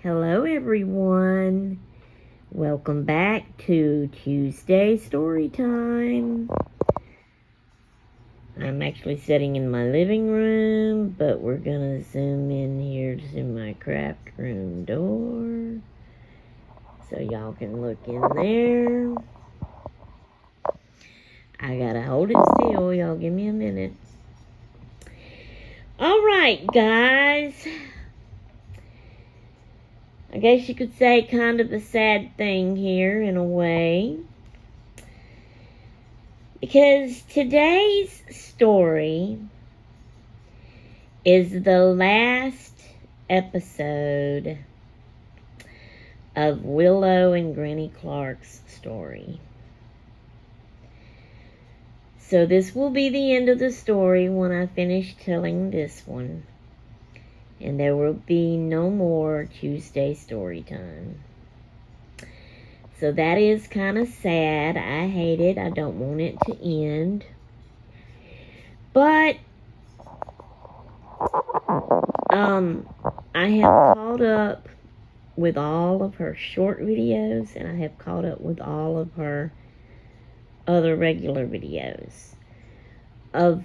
Hello everyone. Welcome back to Tuesday Storytime. I'm actually sitting in my living room, but we're gonna zoom in here to my craft room door so y'all can look in there. I gotta hold it still, y'all give me a minute. Alright guys, I guess you could say kind of a sad thing here in a way, because today's story is the last episode of Willow and Granny Clark's story. So this will be the end of the story when I finish telling this one. And there will be no more Tuesday Storytime. So that is kind of sad. I hate it. I don't want it to end. But I have caught up with all of her short videos, and I have caught up with all of her other regular videos of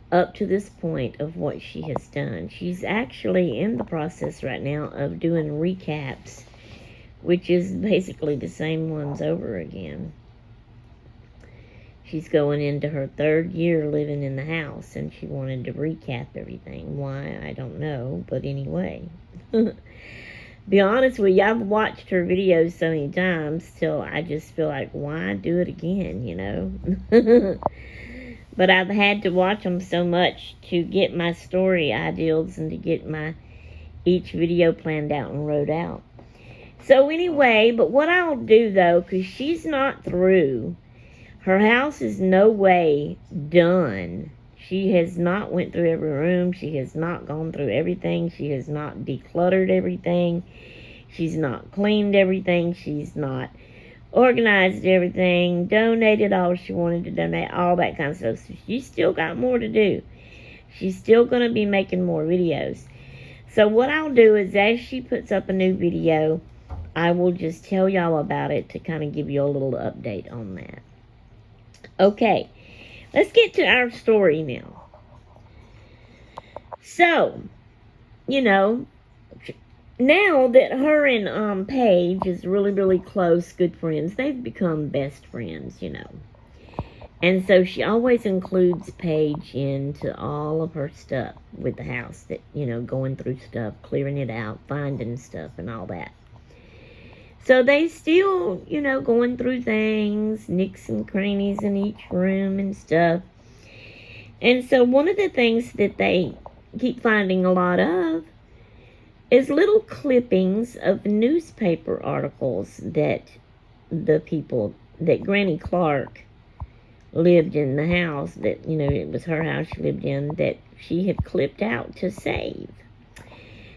up to this point of what she has done. She's actually in the process right now of doing recaps, which is basically the same ones over again. She's going into her 3rd year living in the house, and she wanted to recap everything. Why, I don't know, but anyway. Be honest with you, I've watched her videos so many times till I just feel like, why do it again, you know? But I've had to watch them so much to get my story ideals and to get my each video planned out and wrote out. So anyway, but what I'll do though, because she's not through, her house is no way done. She has not went through every room. She has not gone through everything. She has not decluttered everything. She's not cleaned everything. She's not organized everything, donated all she wanted to donate, all that kind of stuff. So she's still got more to do. She's still going to be making more videos. So what I'll do is, as she puts up a new video, I will just tell y'all about it to kind of give you a little update on that. Okay, let's get to our story now. So, you know, now that her and Paige is really, really close, good friends, they've become best friends, you know. And so she always includes Paige into all of her stuff with the house, that, you know, going through stuff, clearing it out, finding stuff and all that. So they still, you know, going through things, nicks and crannies in each room and stuff. And so one of the things that they keep finding a lot of is little clippings of newspaper articles that the people, that Granny Clark lived in the house, that, you know, it was her house she lived in, that she had clipped out to save.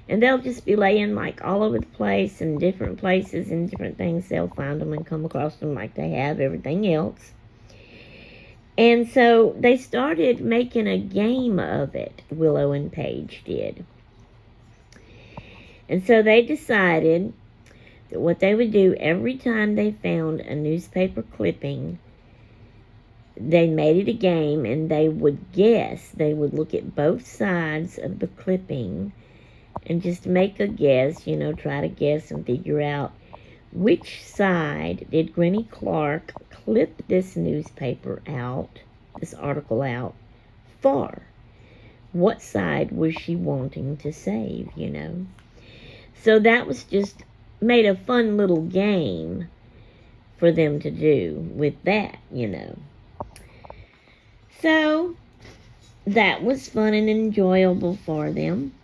And they'll just be laying like all over the place in different places and different things. They'll find them and come across them like they have everything else. And so they started making a game of it, Willow and Paige did. And so they decided that what they would do every time they found a newspaper clipping, they made it a game, and they would guess. They would look at both sides of the clipping and just make a guess, you know, try to guess and figure out which side did Granny Clark clip this newspaper out, this article out, for. What side was she wanting to save, you know? So that was just made a fun little game for them to do with that, you know. So that was fun and enjoyable for them.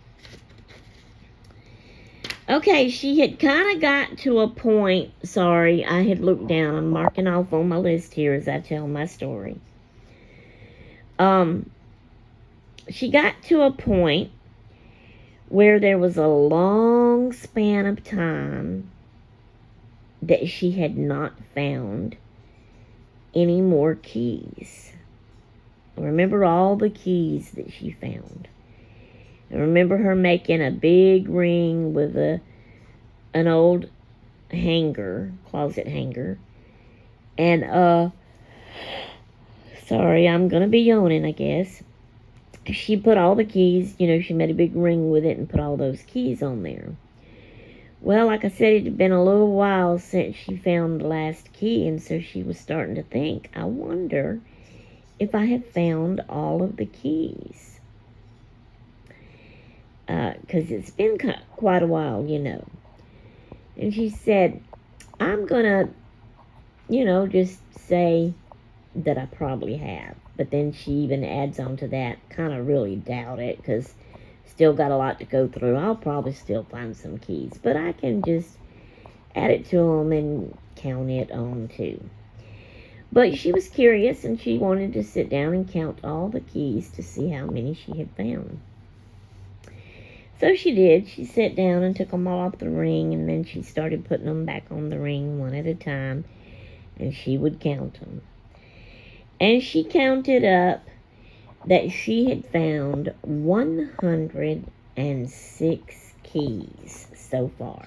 Okay, she had kind of got to a point, sorry, I had looked down. I'm marking off on my list here as I tell my story. She got to a point where there was a long span of time that she had not found any more keys. Remember all the keys that she found. I remember her making a big ring with a an old hanger, closet hanger. And, sorry, I'm gonna be yawning, I guess. She put all the keys, she made a big ring with it and put all those keys on there. Well, like I said, it had been a little while since she found the last key, and so she was starting to think, I wonder if I have found all of the keys. Because it's been quite a while, And she said, I'm going to, just say that I probably have. But then she even adds on to that, kind of really doubt it, because still got a lot to go through. I'll probably still find some keys, but I can just add it to them and count it on too. But she was curious, and she wanted to sit down and count all the keys to see how many she had found. So she did. She sat down and took them all off the ring, and then she started putting them back on the ring one at a time, and she would count them. And she counted up that she had found 106 keys so far.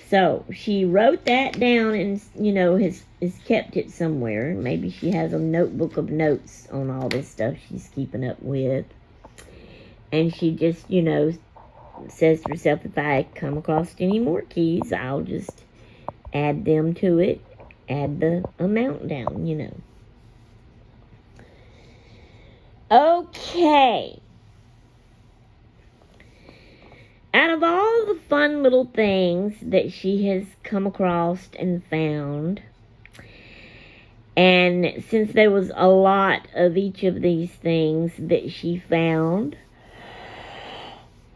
So she wrote that down and, has kept it somewhere. Maybe she has a notebook of notes on all this stuff she's keeping up with. And she just, says to herself, if I come across any more keys, I'll just add them to it, add the amount down, Okay. Out of all the fun little things that she has come across and found, and since there was a lot of each of these things that she found,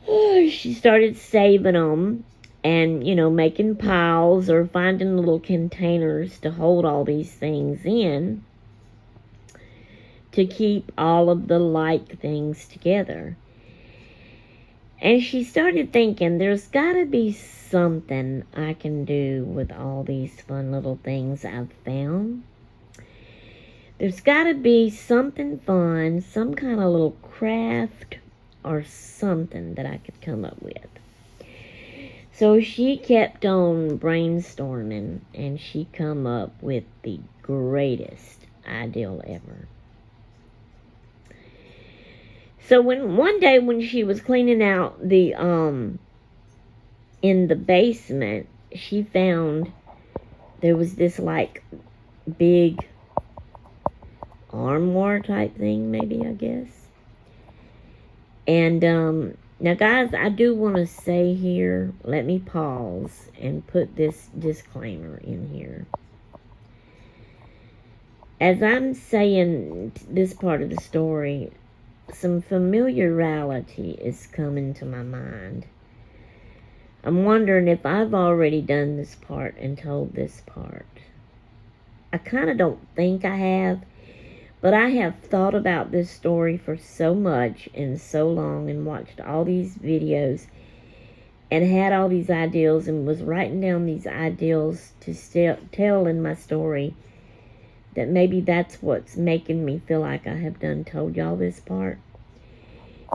she started saving them and, making piles or finding little containers to hold all these things in to keep all of the like things together. And she started thinking, there's got to be something I can do with all these fun little things I've found. There's got to be something fun, some kind of little craft or something that I could come up with. So she kept on brainstorming, and she come up with the greatest idea ever. So one day when she was cleaning out the in the basement, she found there was this like big armoire type thing, maybe, I guess. And now guys, I do want to say here, let me pause and put this disclaimer in here. As I'm saying this part of the story, some familiarity is coming to my mind. I'm wondering if I've already done this part and told this part. I kind of don't think I have, but I have thought about this story for so much and so long and watched all these videos and had all these ideals and was writing down these ideals to tell in my story that maybe that's what's making me feel like I have told y'all this part.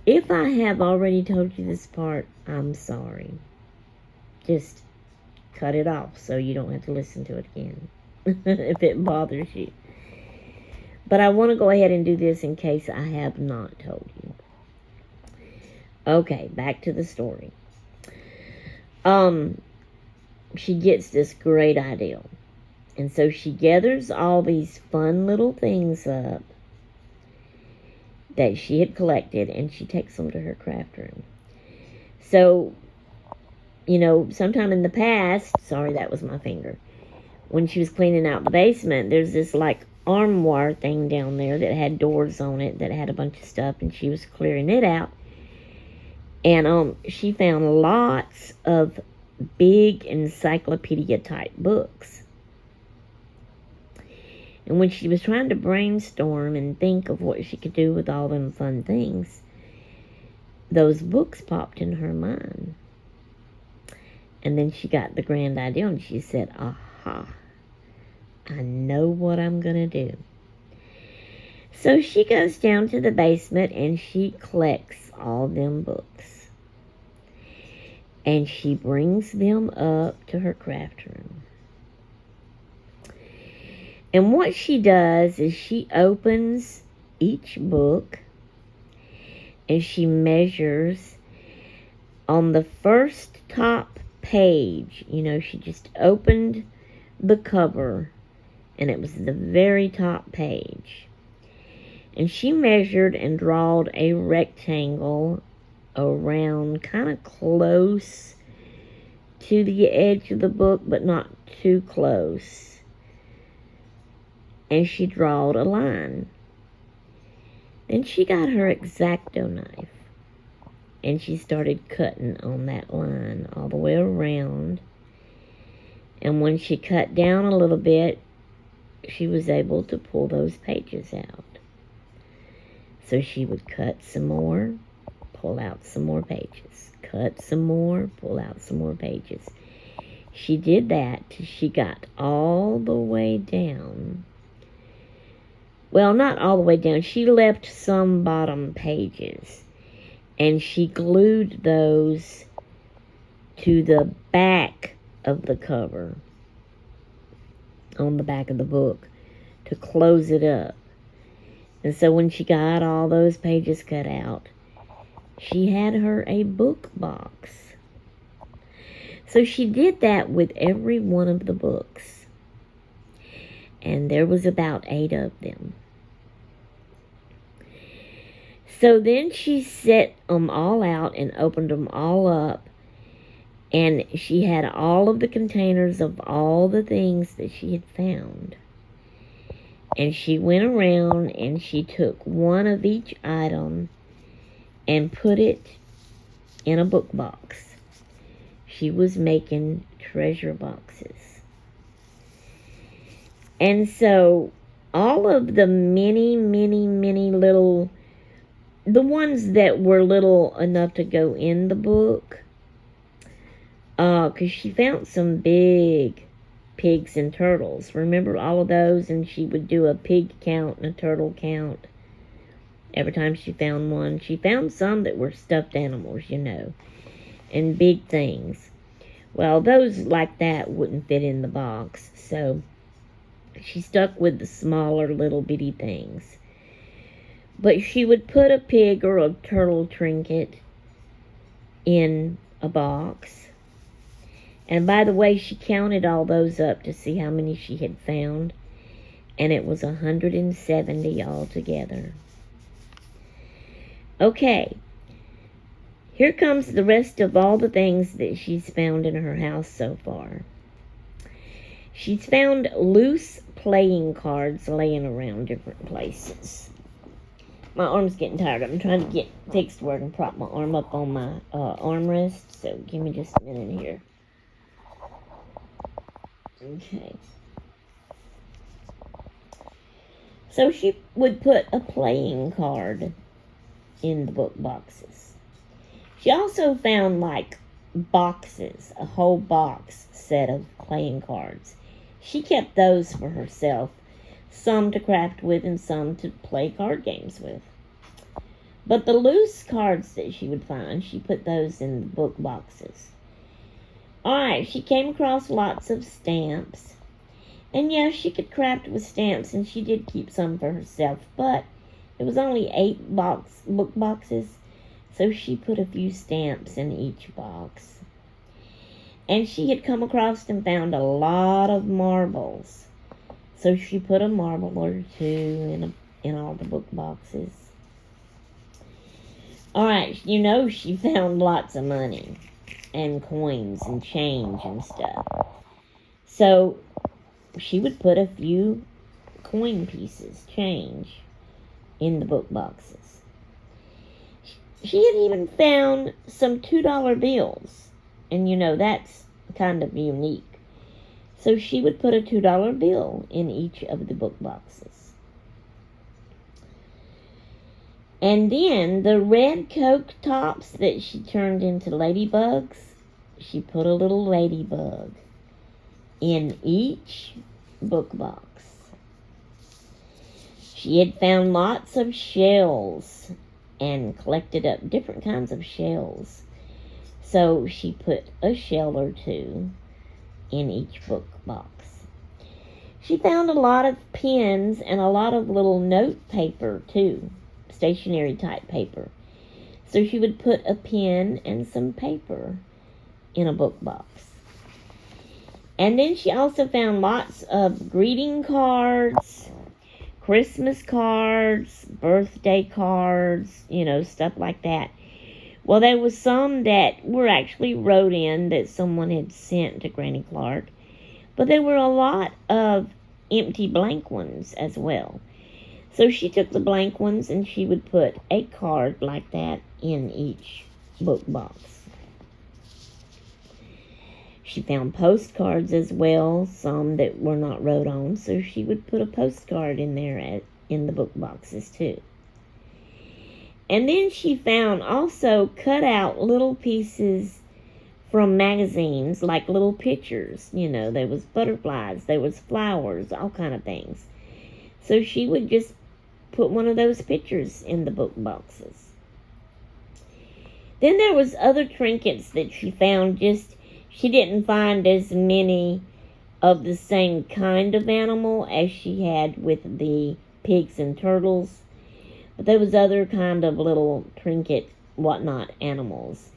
If I have already told you this part, I'm sorry. Just cut it off so you don't have to listen to it again if it bothers you. But I want to go ahead and do this in case I have not told you. Okay, back to the story. She gets this great idea. And so she gathers all these fun little things up that she had collected, and she takes them to her craft room. So, sometime in the past, sorry, that was my finger, when she was cleaning out the basement, there's this like armoire thing down there that had doors on it that had a bunch of stuff, and she was clearing it out. And she found lots of big encyclopedia type books. And when she was trying to brainstorm and think of what she could do with all them fun things, those books popped in her mind. And then she got the grand idea, and she said, aha, I know what I'm going to do. So she goes down to the basement, and she collects all them books. and she brings them up to her craft room. And what she does is she opens each book and she measures on the first top page. You know, she just opened the cover and it was the very top page. And she measured and drawed a rectangle around kind of close to the edge of the book, but not too close. And she drawed a line. Then she got her X-Acto knife and she started cutting on that line all the way around. And when she cut down a little bit, she was able to pull those pages out. So she would cut some more, pull out some more pages. Cut some more, pull out some more pages. She did that till she got all the way down. Well, not all the way down. She left some bottom pages. And she glued those to the back of the cover, on the back of the book, to close it up. And so when she got all those pages cut out, she had her a book box. So she did that with every one of the books. And there was about 8 of them. So then she set them all out and opened them all up. And she had all of the containers of all the things that she had found. And she went around and she took one of each item and put it in a book box. She was making treasure boxes. And so all of the many little, the ones that were little enough to go in the book, because she found some big pigs and turtles. Remember all of those? And she would do a pig count and a turtle count every time she found one. She found some that were stuffed animals, you know, and big things. Well, those like that wouldn't fit in the box, so she stuck with the smaller little bitty things. But she would put a pig or a turtle trinket in a box. And by the way, she counted all those up to see how many she had found. And it was 170 altogether. Okay. Here comes the rest of all the things that she's found in her house so far. She's found loose playing cards laying around different places. My arm's getting tired. I'm trying to get fixed where I can prop my arm up on my armrest. So give me just a minute here. Okay. So she would put a playing card in the book boxes. She also found like boxes, a whole box set of playing cards. She kept those for herself, some to craft with and some to play card games with. But the loose cards that she would find, she put those in the book boxes. Alright, she came across lots of stamps. And yes, she could craft with stamps, and she did keep some for herself, but it was only 8 book boxes, so she put a few stamps in each box. And she had come across and found a lot of marbles, so she put a marble or two in all the book boxes. Alright, you know she found lots of money and coins and change and stuff. So she would put a few coin pieces, change, in the book boxes. She had even found some $2 bills. And you know, that's kind of unique. So she would put a $2 bill in each of the book boxes. And then the red Coke tops that she turned into ladybugs, she put a little ladybug in each book box. She had found lots of shells and collected up different kinds of shells. So she put a shell or two in each book box. She found a lot of pens and a lot of little note paper too, stationery type paper. So she would put a pen and some paper in a book box. And then she also found lots of greeting cards, Christmas cards, birthday cards, stuff like that. Well, there was some that were actually wrote in that someone had sent to Granny Clark. But there were a lot of empty blank ones as well. So she took the blank ones and she would put a card like that in each book box. She found postcards as well, some that were not wrote on, so she would put a postcard in there in the book boxes too. And then she found also cut out little pieces from magazines, like little pictures. There was butterflies, there was flowers, all kind of things. So she would just put one of those pictures in the book boxes. Then there was other trinkets that she found. She didn't find as many of the same kind of animal as she had with the pigs and turtles. But there was other kind of little trinket, whatnot animals.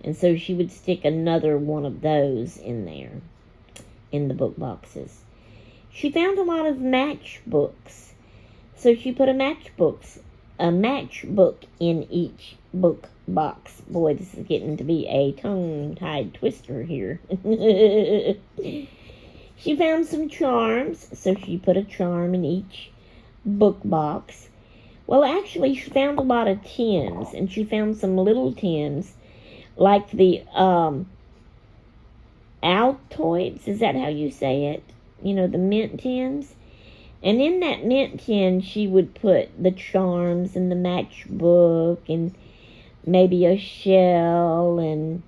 And so she would stick another one of those in there, in the book boxes. She found a lot of matchbooks. So she put a matchbook in each book box. Boy, this is getting to be a tongue-tied twister here. She found some charms, so she put a charm in each book box. Well, actually, she found a lot of tins, and she found some little tins, like the Altoids, is that how you say it? The mint tins. And in that mint tin, she would put the charms and the matchbook and maybe a shell and,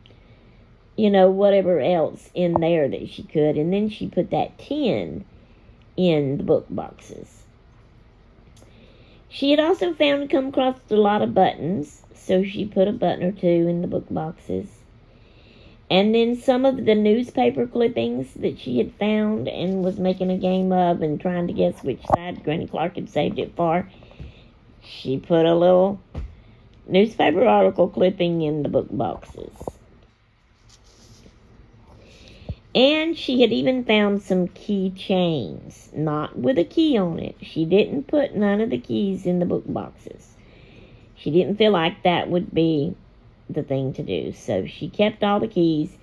whatever else in there that she could. And then she put that tin in the book boxes. She had also come across a lot of buttons, so she put a button or two in the book boxes. And then some of the newspaper clippings that she had found and was making a game of and trying to guess which side Granny Clark had saved it for, she put a little newspaper article clipping in the book boxes. And she had even found some keychains, not with a key on it. She didn't put none of the keys in the book boxes. She didn't feel like that would be the thing to do. So she kept all the keys,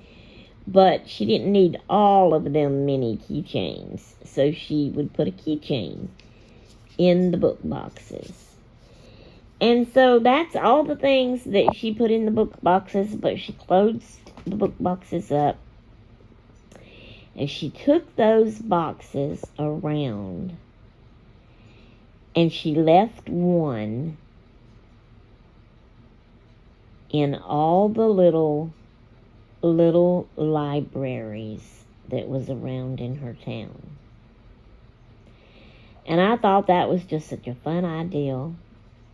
but she didn't need all of them many keychains. So she would put a keychain in the book boxes. And so that's all the things that she put in the book boxes, but she closed the book boxes up. And she took those boxes around and she left one in all the little libraries that was around in her town. And I thought that was just such a fun idea.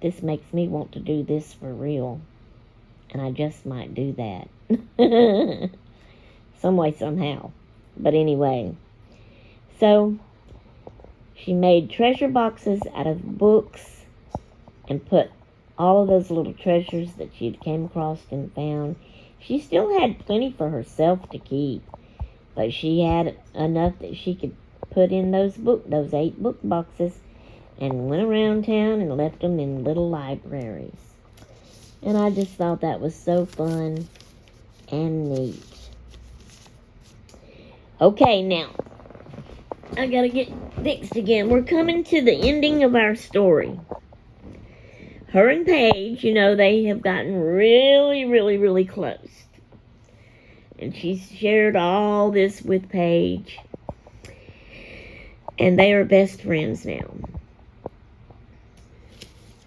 This makes me want to do this for real. And I just might do that. Some way, somehow. But anyway, so she made treasure boxes out of books and put all of those little treasures that she had came across and found. She still had plenty for herself to keep, but she had enough that she could put in those 8 book boxes and went around town and left them in little libraries. And I just thought that was so fun and neat. Okay, now, I gotta get fixed again. We're coming to the ending of our story. Her and Paige, they have gotten really, really, really close. And she's shared all this with Paige. And they are best friends now.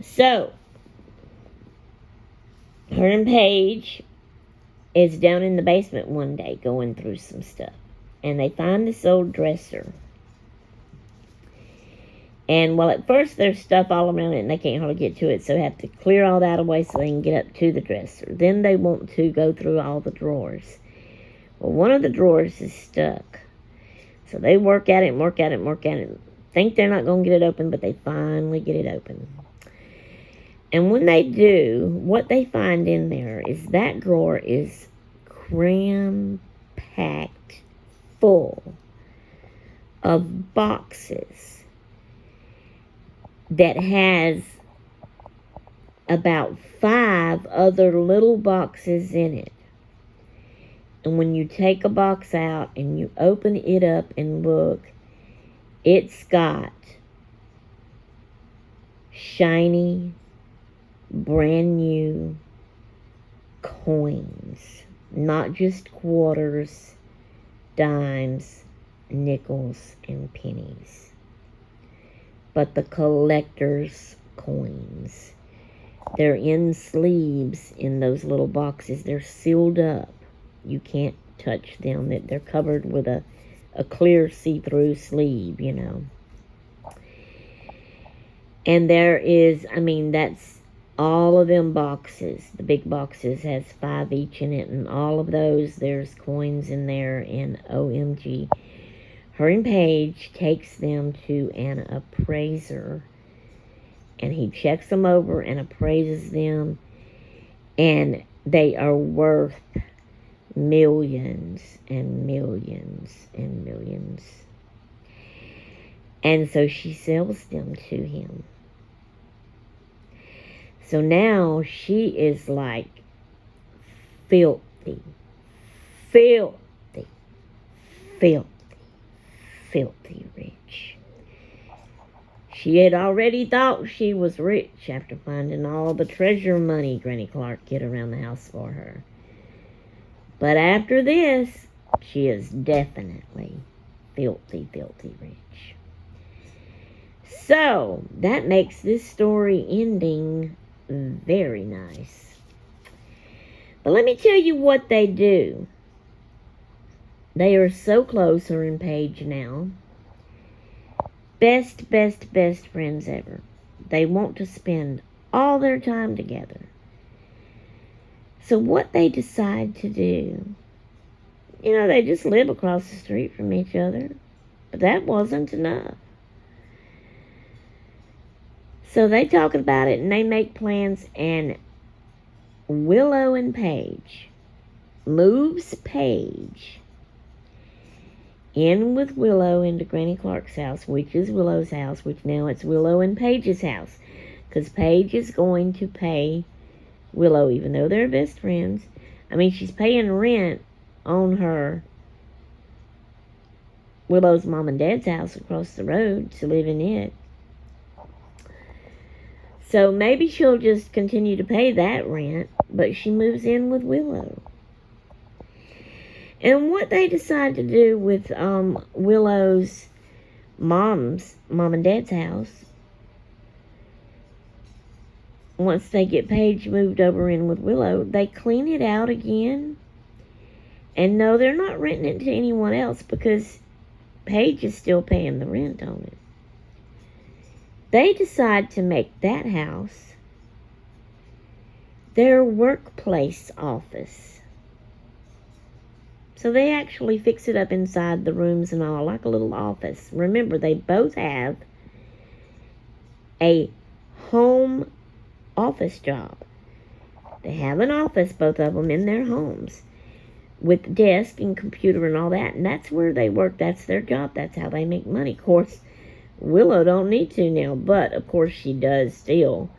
So, her and Paige is down in the basement one day going through some stuff. And they find this old dresser. And, well, at first there's stuff all around it and they can't hardly get to it, so they have to clear all that away so they can get up to the dresser. Then they want to go through all the drawers. Well, one of the drawers is stuck. So they work at it and work at it and work at it. Think they're not going to get it open, but they finally get it open. And when they do, what they find in there is that drawer is cram-packed full of boxes that has about 5 other little boxes in it. And when you take a box out and you open it up and look, it's got shiny, brand new coins. Not just quarters, dimes, nickels, and pennies, but the collector's coins. They're in sleeves in those little boxes. They're sealed up. You can't touch them. They're covered with a clear see-through sleeve, you know. And there is, that's all of them boxes. The big boxes has 5 each in it, and all of those, there's coins in there, and OMG. Her and Paige takes them to an appraiser, and he checks them over and appraises them, and they are worth millions and millions and millions. And so she sells them to him. So now she is like filthy, filthy, filthy, filthy rich. She had already thought she was rich after finding all the treasure money Granny Clark hid around the house for her. But after this, she is definitely filthy, filthy rich. So, that makes this story ending very nice. But let me tell you what they do. They are so close, her and Paige now. Best friends ever. They want to spend all their time together. So what they decide to do, they just live across the street from each other. But that wasn't enough. So they talk about it and they make plans, and Willow and Paige moves Paige in with Willow into Granny Clark's house, which is Willow's house, which now it's Willow and Paige's house. Because Paige is going to pay Willow, even though they're best friends. She's paying rent on her Willow's mom and dad's house across the road to live in it. So maybe she'll just continue to pay that rent, but she moves in with Willow. And what they decide to do with Willow's mom and dad's house, once they get Paige moved over in with Willow, they clean it out again. And no, they're not renting it to anyone else because Paige is still paying the rent on it. They decide to make that house their workplace office. So they actually fix it up inside the rooms and all, like a little office. Remember, they both have a home office job. They have an office, both of them, in their homes with desk and computer and all that. And that's where they work. That's their job. That's how they make money. Of course, Willow don't need to now, but of course she does still.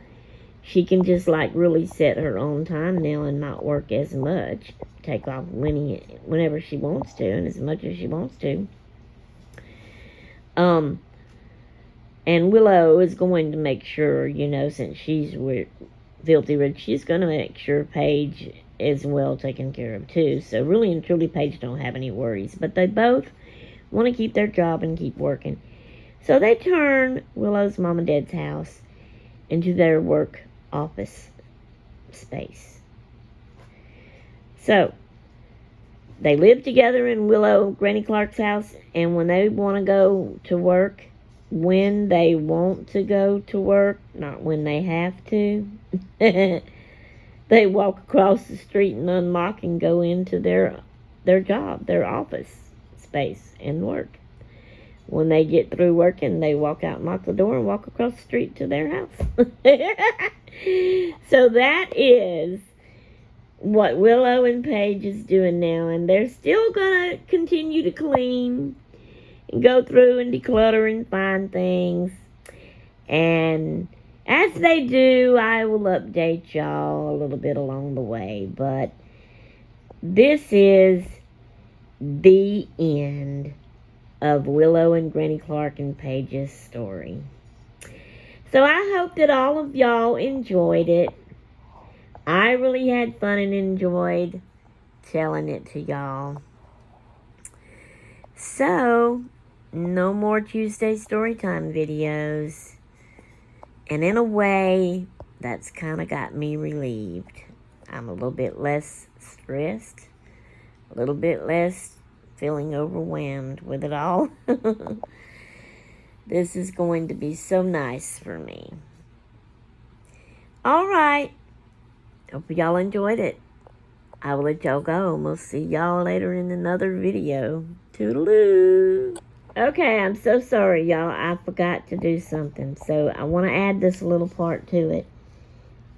She can just really set her own time now and not work as much. Take off whenever she wants to and as much as she wants to. And Willow is going to make sure, since she's filthy rich, she's going to make sure Paige is well taken care of too. So really and truly, Paige don't have any worries. But they both want to keep their job and keep working. So they turn Willow's mom and dad's house into their work office space. So they live together in Granny Clark's house, and when they want to go to work, when they want to go to work, not when they have to. They walk across the street and unlock and go into their job, their office space, and work. When they get through working, they walk out and lock the door and walk across the street to their house. So that is what Willow and Paige is doing now, and they're still gonna continue to clean and go through and declutter and find things. And as they do, I will update y'all a little bit along the way. But this is the end of Willow and Granny Clark and Paige's story. So I hope that all of y'all enjoyed it. I really had fun and enjoyed telling it to y'all. So, no more Tuesday Storytime videos. And in a way, that's kind of got me relieved. I'm a little bit less stressed, a little bit less feeling overwhelmed with it all. This is going to be so nice for me. All right. Hope y'all enjoyed it. I will let y'all go, and we'll see y'all later in another video. Toodaloo. Okay, I'm so sorry, y'all. I forgot to do something, so I want to add this little part to it.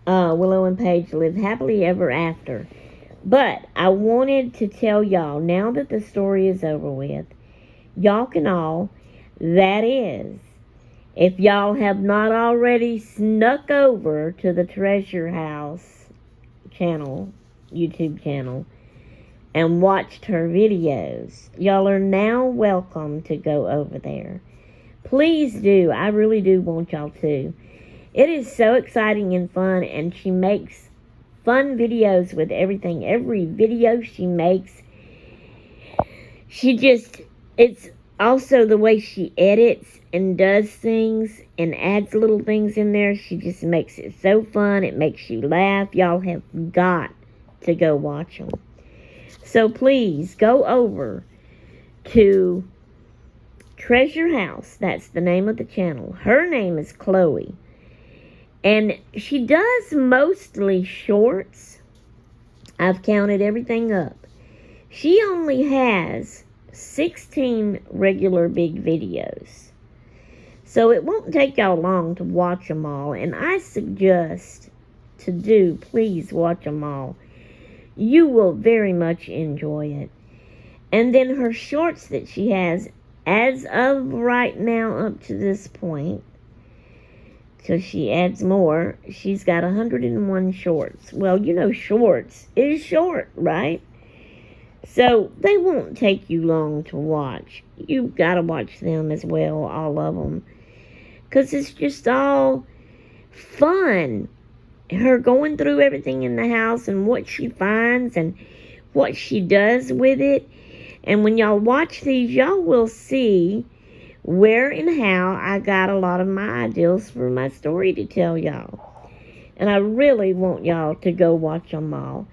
Willow and Paige live happily ever after. But I wanted to tell y'all, now that the story is over with, y'all can all, that is, if y'all have not already snuck over to the Treasure House channel, YouTube channel, and watched her videos, y'all are now welcome to go over there. Please do. I really do want y'all to. It is so exciting and fun, and she makes fun videos with everything. Every video she makes, it's also the way she edits and does things and adds little things in there. She just makes it so fun. It makes you laugh. Y'all have got to go watch them. So please go over to Treasure House. That's the name of the channel. Her name is Chloe. And she does mostly shorts. I've counted everything up. She only has 16 regular big videos. So it won't take y'all long to watch them all. And I suggest please watch them all. You will very much enjoy it. And then her shorts that she has, as of right now up to this point, till she adds more, she's got 101 shorts. Well, you know, shorts is short, right? So they won't take you long to watch. You've got to watch them as well, all of them. Because it's just all fun. Her going through everything in the house and what she finds and what she does with it. And when y'all watch these, y'all will see where and how I got a lot of my ideas for my story to tell y'all. And I really want y'all to go watch them all.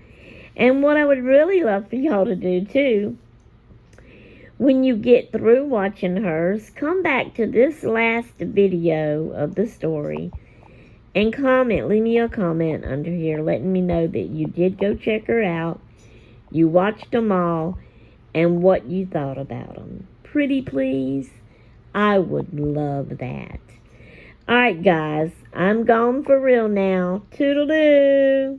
And what I would really love for y'all to do too, when you get through watching hers, come back to this last video of the story and comment. Leave me a comment under here letting me know that you did go check her out, you watched them all, and what you thought about them. Pretty please? I would love that. Alright guys, I'm gone for real now. Toodaloo!